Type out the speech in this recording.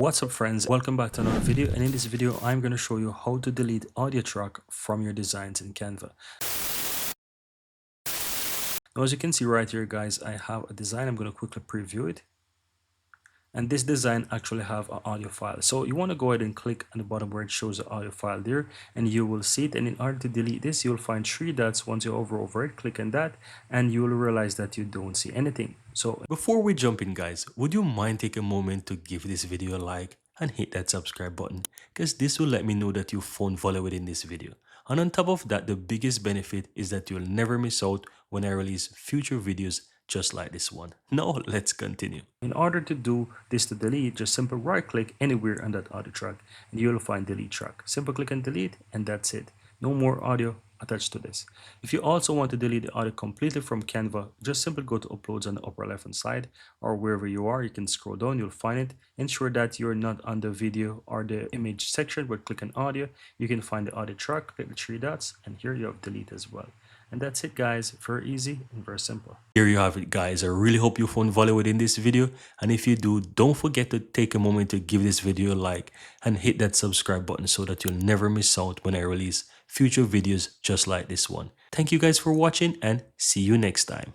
What's up friends, welcome back to another video, and in this video I'm going to show you how to delete audio track from your designs in Canva. Now as you can see right here guys, I have a design. I'm going to quickly preview it, and this design actually have an audio file. So you want to go ahead and click on the bottom where it shows the audio file there, and you will see it. And in order to delete this, you'll find three dots. Once you hover over it, click on that, and you will realize that you don't see anything. So Before we jump in guys, would you mind take a moment to give this video a like and hit that subscribe button, because this will let me know that you found value within this video. And on top of that, the biggest benefit is that you'll never miss out when I release future videos just like this one. Now let's continue. in order to do this to delete, just simply right click anywhere on that audio track and you'll find delete track. Simple click and delete, and that's it. No more audio attached to this. If you also want to delete the audio completely from Canva, just simply go to uploads on the upper left hand side, or wherever you are, you can scroll down, you'll find it. Ensure that you're not on the video or the image section, but click on audio. You can find the audio track, click the three dots, and here you have delete as well. And that's it guys, very easy and very simple. Here you have it guys. I really hope you found value within this video, and if you do, don't forget to take a moment to give this video a like and hit that subscribe button so that you'll never miss out when I release future videos just like this one. Thank you guys for watching, and see you next time.